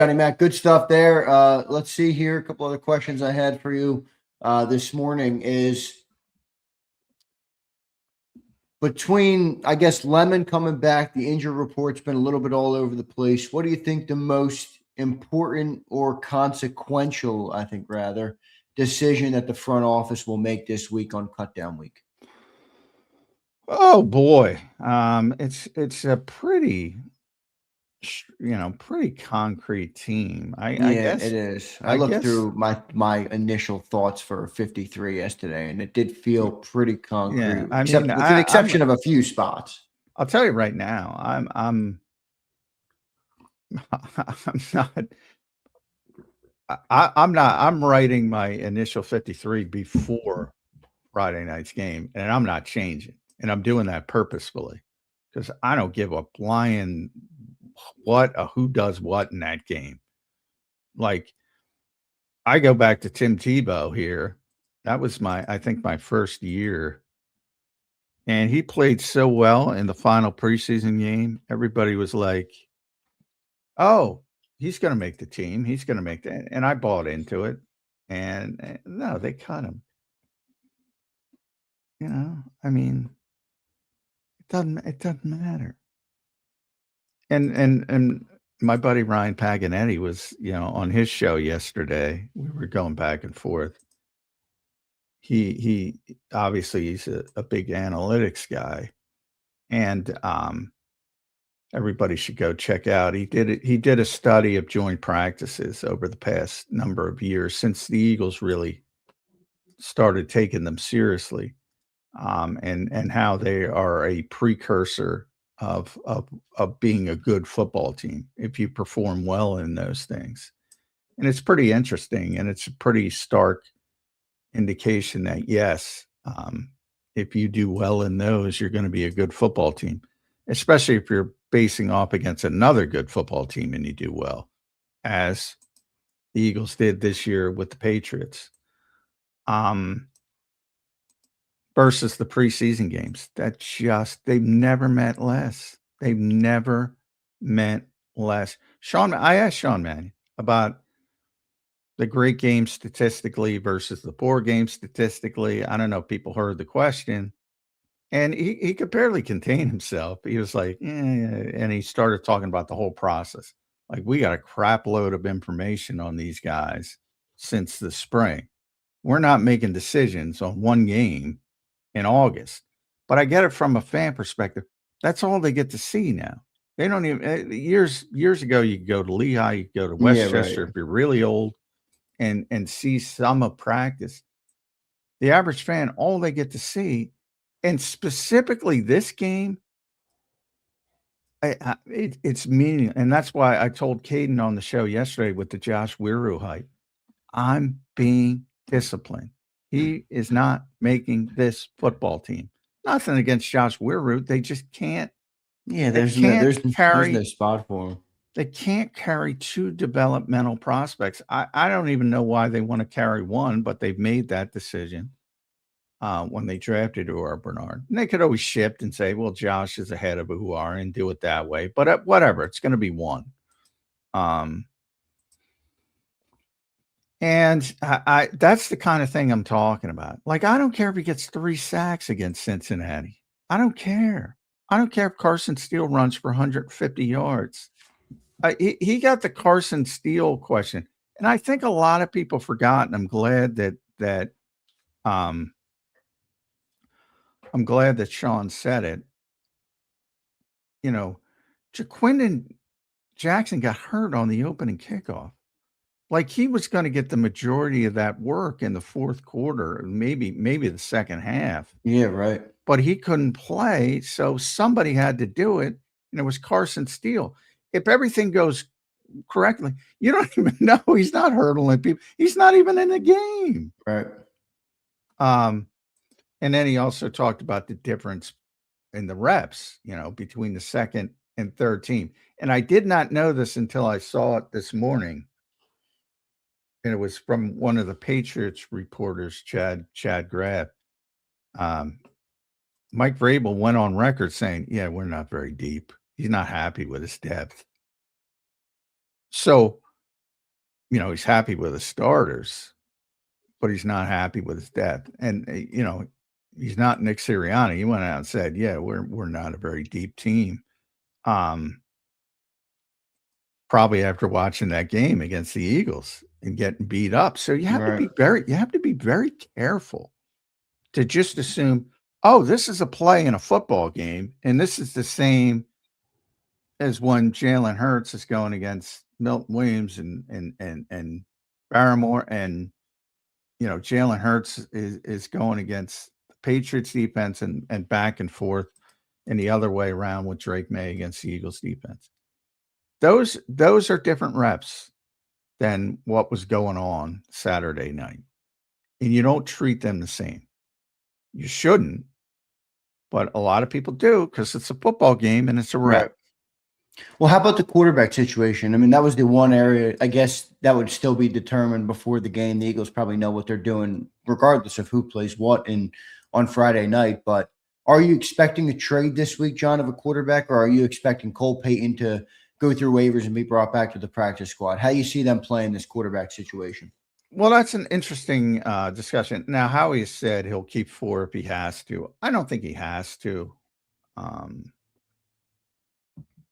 Johnny Mac, good stuff there. Let's see here. A couple other questions I had for you this morning is between, I guess, Lemon coming back, the injury report's been a little bit all over the place. What do you think the most important or consequential, I think rather, decision that the front office will make this week on cut down week? Oh boy, it's a pretty pretty concrete team. I Yeah, guess it is. I I looked guess through my initial thoughts for 53 yesterday, and it did feel pretty yeah. concrete, I mean, except with the I'm exception of a few spots. I'll tell you right now, I'm not I'm writing my initial 53 before Friday night's game, and I'm not changing, and I'm doing that purposefully because I don't give a flying who does what in that game. Like I go back to Tim Tebow here. That was I think my first year, and he played so well in the final preseason game. Everybody was like, "Oh, he's going to make the team. He's going to make that," and I bought into it. And no, they cut him. I mean, it doesn't matter. And my buddy Ryan Paganetti was, on his show yesterday. We were going back and forth. He obviously he's a big analytics guy, and everybody should go check out. He did a study of joint practices over the past number of years since the Eagles really started taking them seriously, and how they are a precursor of being a good football team if you perform well in those things. And it's pretty interesting, and it's a pretty stark indication that yes, if you do well in those, you're going to be a good football team, especially if you're facing off against another good football team and you do well, as the Eagles did this year with the Patriots. Versus the preseason games. They've never meant less. They've never meant less. I asked Sean Mannion about the great game statistically versus the poor game statistically. I don't know if people heard the question. And he could barely contain himself. He was like, and he started talking about the whole process. Like, we got a crap load of information on these guys since the spring. We're not making decisions on one game in August. But I get it from a fan perspective. That's all they get to see now. They don't even years ago, you could go to Lehigh, you could go to Westchester if you're really old and see some of practice. The average fan, all they get to see, and specifically this game, it's meaning. And that's why I told Caden on the show yesterday with the Josh Wiru hype, I'm being disciplined. He is not making this football team. Nothing against Josh Wiru. They just can't. Yeah, there's no spot for him. They can't carry two developmental prospects. I don't even know why they want to carry one, but they've made that decision when they drafted Uar Bernard. And they could always shift and say, well, Josh is ahead of Uar and do it that way. But whatever, it's going to be one. And I that's the kind of thing I'm talking about. Like, I don't care if he gets 3 sacks against Cincinnati. I don't care. I don't care if Carson Steele runs for 150 yards. He got the Carson Steele question. And I think a lot of people forgot, and I'm glad that Sean said it. Jaquindon Jackson got hurt on the opening kickoff. Like, he was going to get the majority of that work in the fourth quarter, maybe the second half. Yeah, right. But he couldn't play, so somebody had to do it, and it was Carson Steele. If everything goes correctly, you don't even know he's not hurdling people. He's not even in the game. Right. And then he also talked about the difference in the reps, between the second and third team. And I did not know this until I saw it this morning. And it was from one of the Patriots reporters, Chad Graff. Mike Vrabel went on record saying, we're not very deep. He's not happy with his depth. So he's happy with his starters, but he's not happy with his depth. And, he's not Nick Sirianni. He went out and said, yeah, we're not a very deep team. Probably after watching that game against the Eagles and getting beat up. So you have to be very careful to just assume, oh, this is a play in a football game, and this is the same as when Jalen Hurts is going against Milton Williams and Barrymore, and Jalen Hurts is going against the Patriots defense and back and forth, and the other way around with Drake May against the Eagles defense. Those are different reps than what was going on Saturday night, and you don't treat them the same. You shouldn't, but a lot of people do because it's a football game and it's a rep. Right. Well, how about the quarterback situation? I mean, that was the one area, I guess, that would still be determined before the game. The Eagles probably know what they're doing, regardless of who plays what on Friday night. But are you expecting a trade this week, John, of a quarterback, or are you expecting Cole Payton to go through waivers and be brought back to the practice squad? How do you see them playing this quarterback situation? Well, that's an interesting discussion. Now, Howie said he'll keep 4 if he has to. I don't think he has to.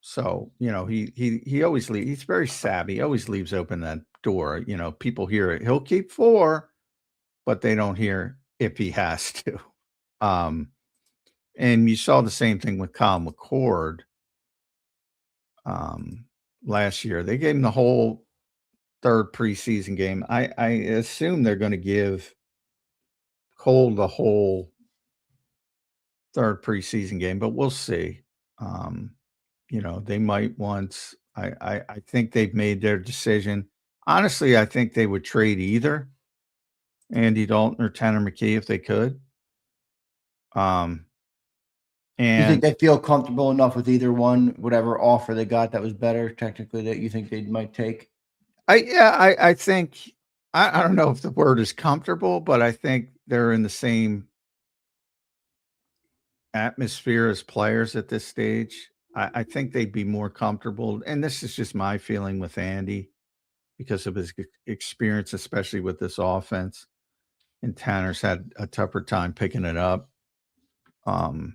So, he always leaves. He's very savvy. He always leaves open that door. People hear it. He'll keep 4, but they don't hear if he has to. And you saw the same thing with Kyle McCord last year. They gave him the whole 3rd preseason game. I assume they're going to give Cole the whole 3rd preseason game, but we'll see. They might once. I think they've made their decision. Honestly, I think they would trade either Andy Dalton or Tanner McKee if they could. And you think they feel comfortable enough with either one, whatever offer they got that was better technically, that you think they might take? I think, I don't know if the word is comfortable, but I think they're in the same atmosphere as players at this stage. I think they'd be more comfortable. And this is just my feeling with Andy because of his experience, especially with this offense. And Tanner's had a tougher time picking it up. I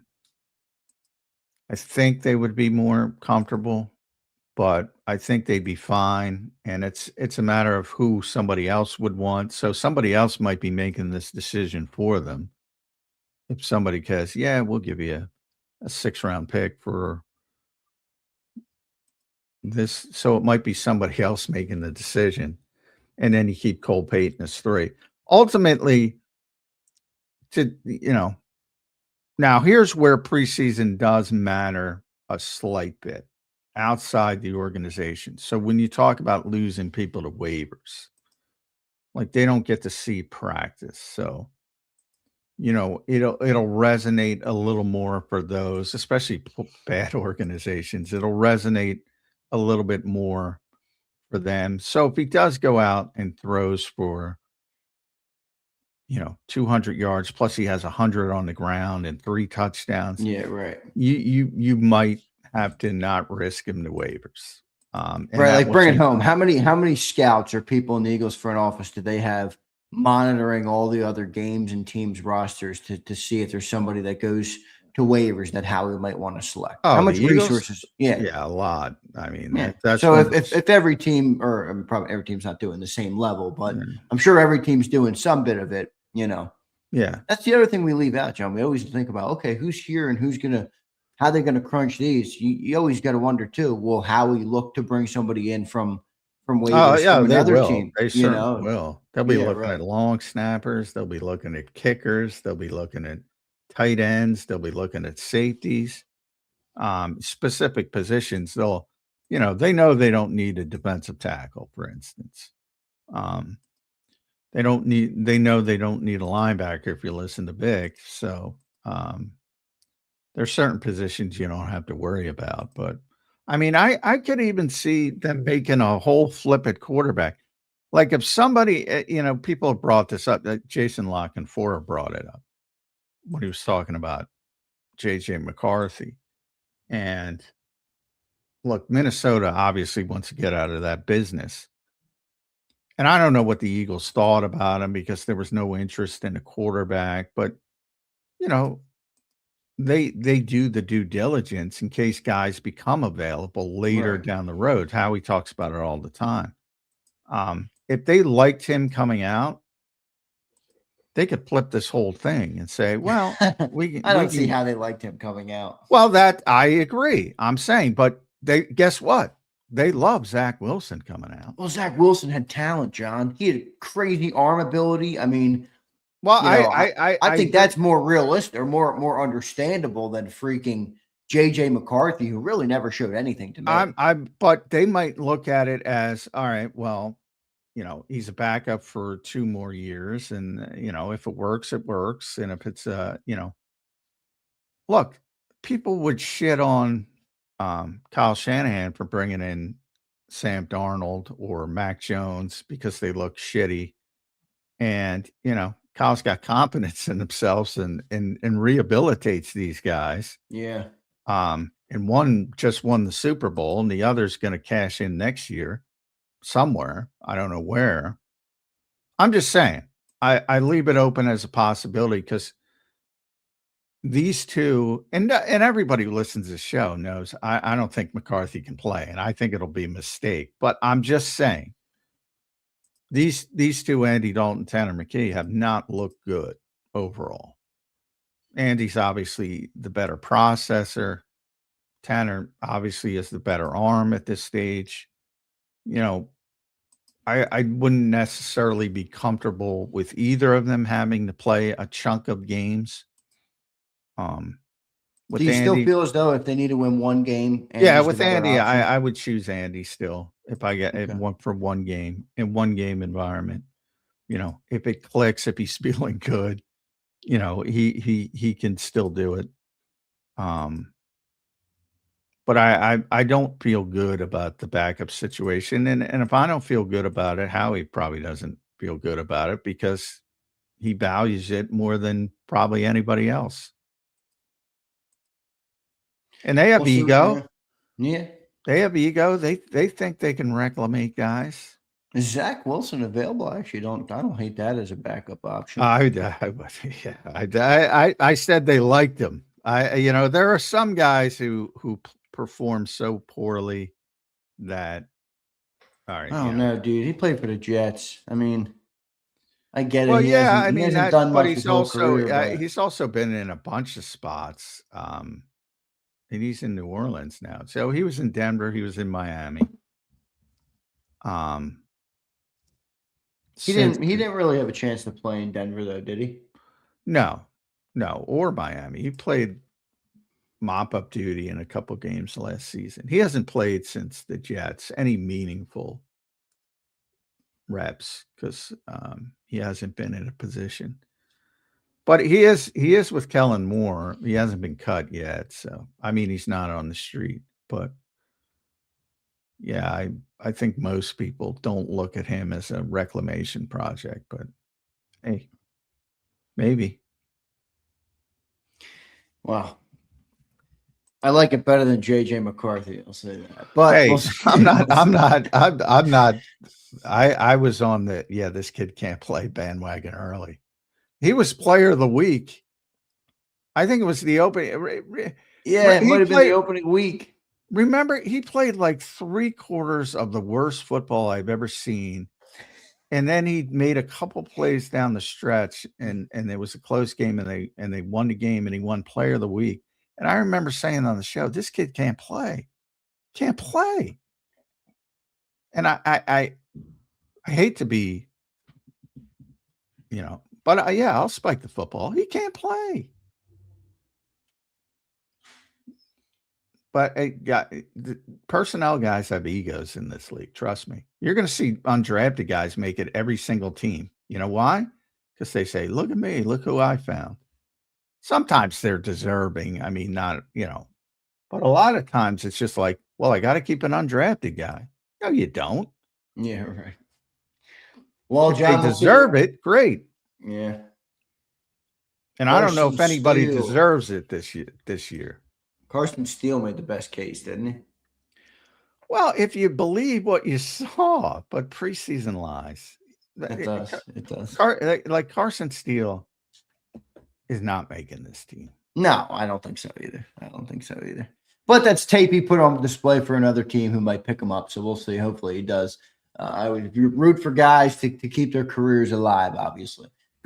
think they would be more comfortable, but I think they'd be fine. And it's a matter of who somebody else would want. So somebody else might be making this decision for them. If somebody says, yeah, we'll give you a 6th-round pick for this. So it might be somebody else making the decision. And then you keep Cole Payton as 3. Ultimately, now here's where preseason does matter a slight bit outside the organization. So when you talk about losing people to waivers, like they don't get to see practice. So, it'll resonate a little more for those, especially bad organizations. It'll resonate a little bit more for them. So if he does go out and throws for 200 yards, plus he has 100 on the ground and 3 touchdowns. Yeah, right. You might have to not risk him to waivers. Right, like bring it home. How many scouts or people in the Eagles front office do they have monitoring all the other games and teams rosters to see if there's somebody that goes to waivers that Howie might want to select? Oh, how much resources? Yeah, a lot. I mean, that's so if every team, or probably every team's not doing the same level, but I'm sure every team's doing some bit of it. Yeah, that's the other thing we leave out, John. We always think about, okay, who's here and how they're gonna crunch these. You always got to wonder too. Will Howie look to bring somebody in from waivers from another team? They certainly will. They'll be looking at long snappers. They'll be looking at kickers. They'll be looking at tight ends. They'll be looking at safeties, specific positions. They know they don't need a defensive tackle, for instance. They know they don't need a linebacker if you listen to Vic. So there's certain positions you don't have to worry about. But I mean, I could even see them making a whole flip at quarterback. Like if somebody, people have brought this up, that Jason Lockenfora brought it up when he was talking about JJ McCarthy. And look, Minnesota obviously wants to get out of that business. And I don't know what the Eagles thought about him because there was no interest in a quarterback, but you know, they do the due diligence in case guys become available later Right. down the road. Howie talks about it all the time. If they liked him coming out, they could flip this whole thing and say, well, we I don't see can. how they liked him coming out. Well, that I agree. I'm saying, but they guess what? They love Zach Wilson coming out. Well, Zach Wilson had talent, John. He had crazy arm ability. I mean, Well, I think agree. that's more realistic or more understandable than freaking JJ McCarthy, who really never showed anything to me. But they might look at it as, all right, well, he's a backup for 2 more years, and if it works, it works, and if it's look, people would shit on Kyle Shanahan for bringing in Sam Darnold or Mac Jones because they look shitty, and Kyle's got confidence in themselves and rehabilitates these guys. Yeah. And one just won the Super Bowl, and the other's going to cash in next year somewhere. I don't know where. I'm just saying, I leave it open as a possibility because these two, and everybody who listens to the show knows I don't think McCarthy can play, and I think it'll be a mistake. But I'm just saying, these two, Andy Dalton, Tanner McKee, have not looked good overall. Andy's obviously the better processor. Tanner obviously is the better arm at this stage. I wouldn't necessarily be comfortable with either of them having to play a chunk of games. With Do you Andy, still feel as though if they need to win one game? yeah, Andy's with the better Andy, option? I would choose Andy still if I get Okay. one for one game in one game environment. If it clicks, if he's feeling good, he can still do it. But I don't feel good about the backup situation, and if I don't feel good about it, Howie probably doesn't feel good about it because he values it more than probably anybody else. And they have Well, so, ego. yeah. They have ego. They think they can reclamate guys. Is Zach Wilson available? I actually don't. I don't hate that as a backup option. I said they liked him. There are some guys who perform so poorly that. All right. Oh no, dude. He played for the Jets. I mean, I get it. Well, He yeah, hasn't, I he mean hasn't that, done but much his whole career. But he's also been in a bunch of spots. And he's in New Orleans now. So he was in Denver. He was in Miami. he didn't really have a chance to play in Denver, though, did he? No, or Miami. He played mop-up duty in a couple games last season. He hasn't played since the Jets any meaningful reps because he hasn't been in a position. But he is with Kellen Moore. He hasn't been cut yet. So, I mean, he's not on the street. But, yeah, I think most people don't look at him as a reclamation project. But, hey, maybe. Wow. I like it better than JJ McCarthy. I'll say that. But hey, we'll I'm not. I was on the this kid can't play bandwagon early. He was player of the week. I think it was the opening. Yeah, it might have been the opening week. Remember, he played like 3/4 of the worst football I've ever seen. And then he made a couple plays down the stretch, and it was a close game, and they won the game, and he won player of the week. And I remember saying on the show, this kid can't play. Can't play. And I hate to be, but I'll spike the football. He can't play. But the personnel guys have egos in this league. Trust me. You're going to see undrafted guys make it every single team. You know why? Because they say, look at me. Look who I found. Sometimes they're deserving. I mean, not, but a lot of times it's just like, well, I got to keep an undrafted guy. No, you don't. Yeah, right. Well, if John, they deserve it. Great. Yeah. And I don't know if anybody deserves it this year. Carson Steele made the best case, didn't he? Well, if you believe what you saw, but preseason lies. It does. It does. Like Carson Steele is not making this team. No, I don't think so either. I don't think so either. But that's tape he put on display for another team who might pick him up. So we'll see. Hopefully he does. I would root for guys to keep their careers alive, obviously.